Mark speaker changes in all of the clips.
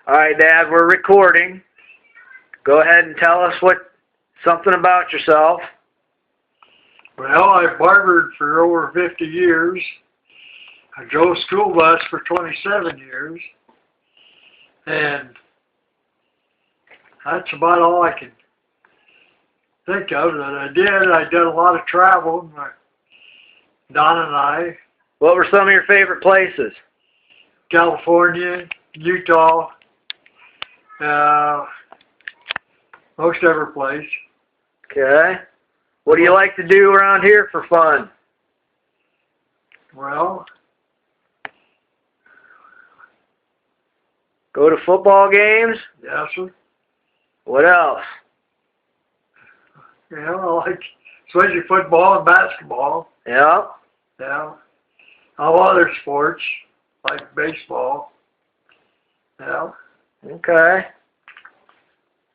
Speaker 1: All right, Dad, we're recording. Go ahead and tell us something about yourself.
Speaker 2: Well, I barbered for over 50 years. I drove school bus for 27 years. And that's about all I can think of that I did. I did a lot of travel. Don and I.
Speaker 1: What were some of your favorite places?
Speaker 2: California, Utah, most every place.
Speaker 1: Okay. What do you like to do around here for fun?
Speaker 2: Well,
Speaker 1: go to football games?
Speaker 2: yes, sir.
Speaker 1: What else?
Speaker 2: Yeah, I like especially football and basketball.
Speaker 1: Yeah.
Speaker 2: Yeah. All other sports like baseball. Yeah.
Speaker 1: Okay.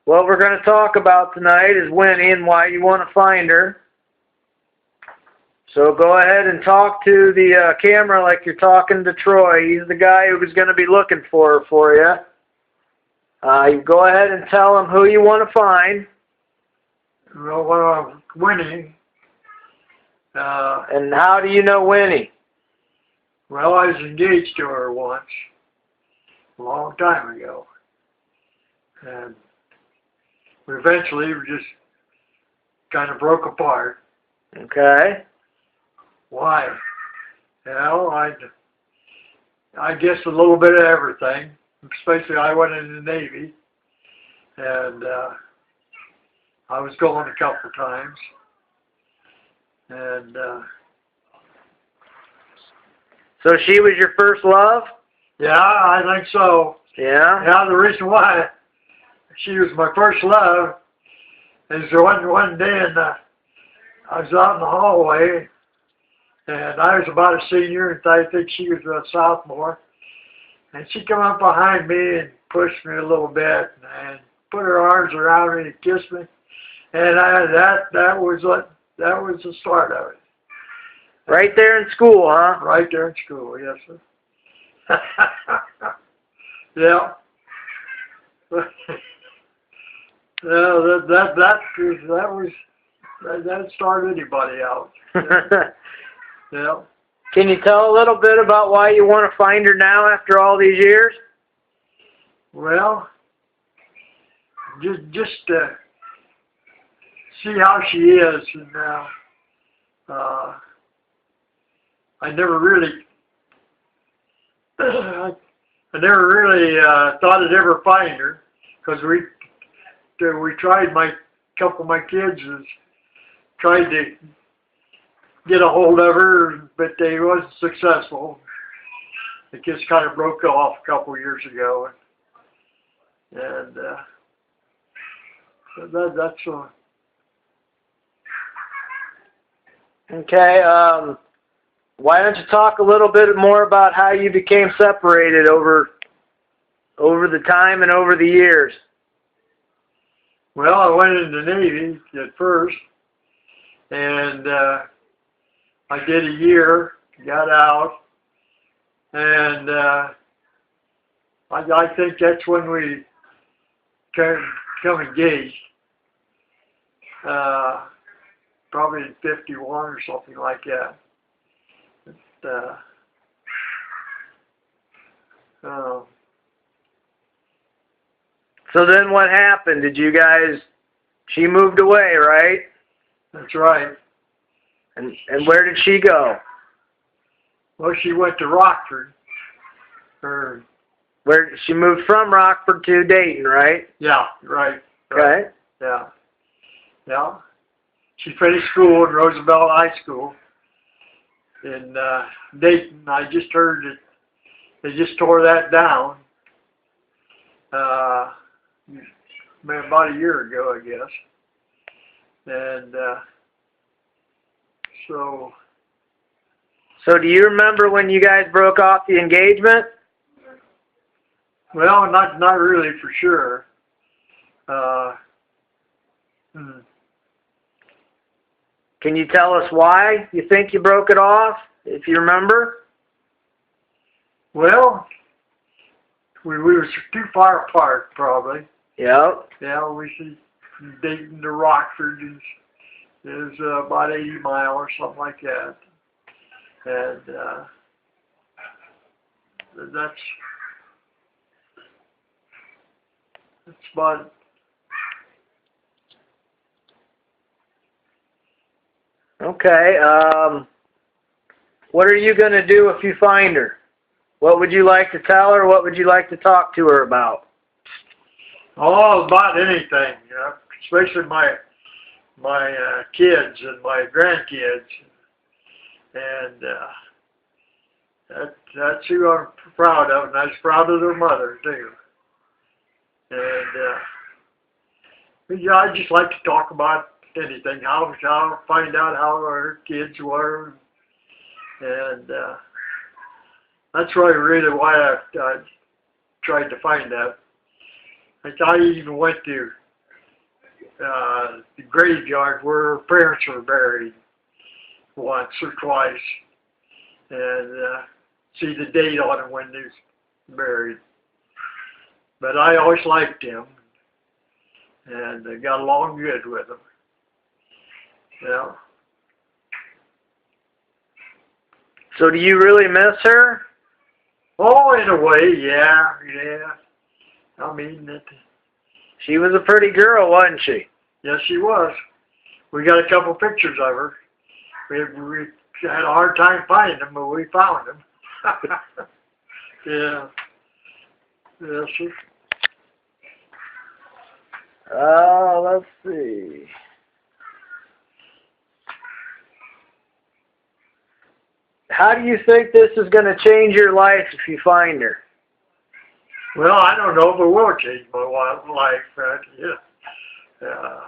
Speaker 1: What we're going to talk about tonight is Winnie and why you want to find her. So go ahead and talk to the camera like you're talking to Troy. He's the guy who was going to be looking for her for you. You go ahead and tell him who you want to find.
Speaker 2: Well, Winnie.
Speaker 1: And how do you know Winnie?
Speaker 2: Well, I was engaged to her once, a long time ago. And eventually we just kind of broke apart.
Speaker 1: Okay.
Speaker 2: Why? Well, I guess a little bit of everything. Especially I went in the Navy. And I was going a couple times. And
Speaker 1: so she was your first love?
Speaker 2: yeah, I think so.
Speaker 1: Yeah?
Speaker 2: Yeah, the reason why she was my first love is one day I was out in the hallway, and I was about a senior, and I think she was a sophomore, and she came up behind me and pushed me a little bit, and put her arms around me and kissed me, and that was the start of it.
Speaker 1: Right there in school, huh?
Speaker 2: Right there in school, yes, sir. Yeah. Yeah, that started anybody out. Yeah.
Speaker 1: Can you tell a little bit about why you want to find her now after all these years?
Speaker 2: Well, just to see how she is, and I never really thought I'd ever find her, because we tried, couple of my kids tried to get a hold of her, but they wasn't successful. It just kind of broke off a couple of years ago, and that's
Speaker 1: Okay. Why don't you talk a little bit more about how you became separated over the time and over the years?
Speaker 2: Well, I went in the Navy at first, and I did a year, got out, and I think that's when we become engaged, probably in 51 or something like that.
Speaker 1: So then what happened? She moved away, right?
Speaker 2: That's right.
Speaker 1: And where did she go?
Speaker 2: Well, she went to Rockford.
Speaker 1: Where she moved from Rockford to Dayton, right?
Speaker 2: Yeah, right.
Speaker 1: Okay.
Speaker 2: Yeah. Yeah. She finished school at Roosevelt High School in Dayton. I just heard that they just tore that down about a year ago, I guess. And so
Speaker 1: do you remember when you guys broke off the engagement?
Speaker 2: Well, not really for sure.
Speaker 1: Can you tell us why you think you broke it off, if you remember?
Speaker 2: Well, we were too far apart, probably.
Speaker 1: Yep.
Speaker 2: Yeah, we should Dayton to Rockford is about 80 miles or something like that, and that's about.
Speaker 1: Okay. What are you going to do if you find her? What would you like to tell her? What would you like to talk to her about?
Speaker 2: Oh, about anything, you know, especially my kids and my grandkids, and that's who I'm proud of, and I was proud of their mother too. And yeah, I just like to talk about anything, how find out how our kids were, and that's really why I tried to find that. Like I even went to the graveyard where her parents were buried once or twice, and see the date on it when they was buried. But I always liked him, and got along good with him. Yeah.
Speaker 1: So do you really miss her?
Speaker 2: Oh, in a way, yeah. I mean,
Speaker 1: She was a pretty girl, wasn't she?
Speaker 2: yes, she was. We got a couple pictures of her. We had a hard time finding them, but we found them. Yeah. Yeah, she.
Speaker 1: Let's see. How do you think this is going to change your life if you find her?
Speaker 2: Well, I don't know if it will change my life, right? Yeah.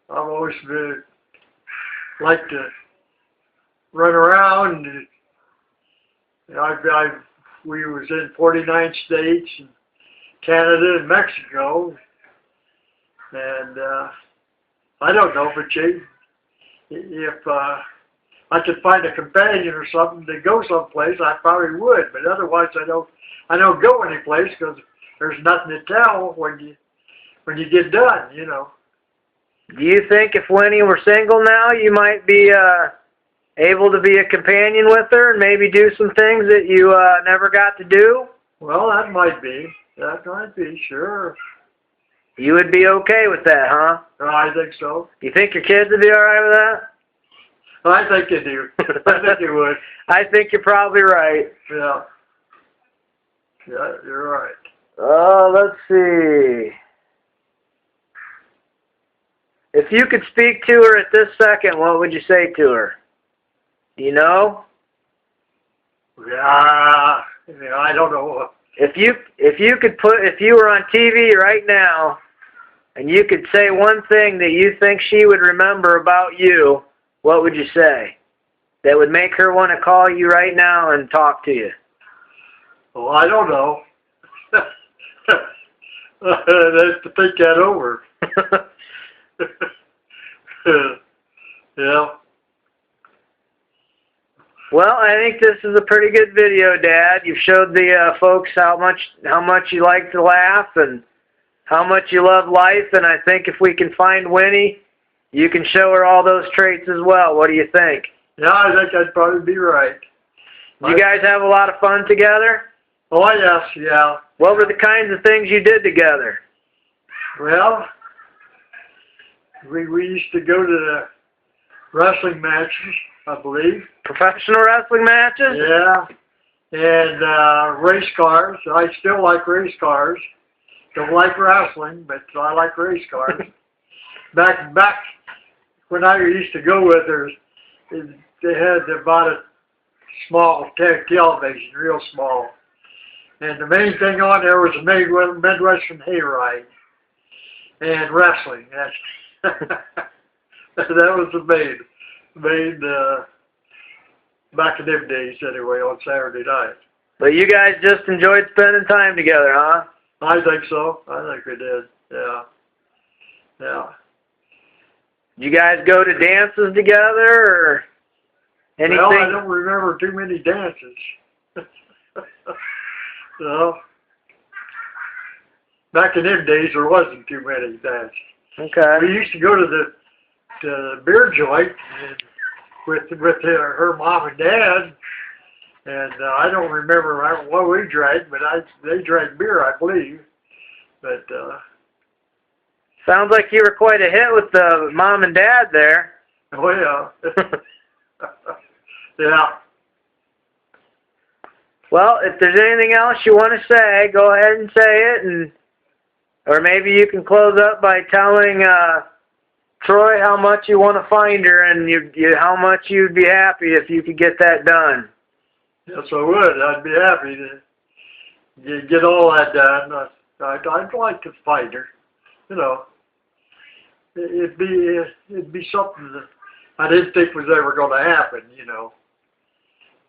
Speaker 2: I've always been liked to run around. We was in 49 states, and Canada and Mexico, and I don't know if it changed. If I could find a companion or something to go someplace, I probably would. But otherwise, I don't go any place because there's nothing to tell when you get done, you know.
Speaker 1: Do you think if Winnie were single now, you might be able to be a companion with her and maybe do some things that you never got to do?
Speaker 2: Well, that might be. That might be, sure.
Speaker 1: You would be okay with that, huh?
Speaker 2: I think so.
Speaker 1: You think your kids would be all right with that?
Speaker 2: I think you do. I think you would.
Speaker 1: I think you're probably right.
Speaker 2: Yeah. Yeah, you're right.
Speaker 1: Let's see. If you could speak to her at this second, what would you say to her? Do you know?
Speaker 2: Yeah, I don't know.
Speaker 1: If you were on TV right now, and you could say one thing that you think she would remember about you, what would you say? That would make her want to call you right now and talk to you.
Speaker 2: Well, I don't know. I have to think that over. Yeah.
Speaker 1: Well, I think this is a pretty good video, Dad. You've showed the folks how much you like to laugh and how much you love life, and I think if we can find Winnie, you can show her all those traits as well. What do you think?
Speaker 2: Yeah, I think I'd probably be right.
Speaker 1: You guys have a lot of fun together?
Speaker 2: Oh, yes, yeah.
Speaker 1: What were the kinds of things you did together?
Speaker 2: Well, we used to go to the wrestling matches, I believe.
Speaker 1: Professional wrestling matches?
Speaker 2: Yeah. And race cars. I still like race cars. Don't like wrestling, but I like race cars. Back when I used to go with her, they had about a small television, real small. And the main thing on there was a Midwestern hayride and wrestling. That was the main back in them days anyway, on Saturday night.
Speaker 1: But you guys just enjoyed spending time together, huh?
Speaker 2: I think so. I think we did. Yeah. Yeah.
Speaker 1: You guys go to dances together or anything?
Speaker 2: Well, I don't remember too many dances. No. back in them days, there wasn't too many dads.
Speaker 1: Okay.
Speaker 2: We used to go to the beer joint and with her mom and dad, and I don't remember what we drank, but they drank beer, I believe. But
Speaker 1: sounds like you were quite a hit with the mom and dad there.
Speaker 2: oh yeah, yeah.
Speaker 1: Well, if there's anything else you want to say, go ahead and say it, and or maybe you can close up by telling Troy how much you want to find her and how much you'd be happy if you could get that done.
Speaker 2: Yes, I would. I'd be happy to get all that done. I'd like to find her. You know, it'd be something that I didn't think was ever going to happen. You know,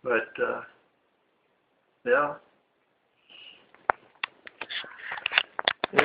Speaker 2: but yeah.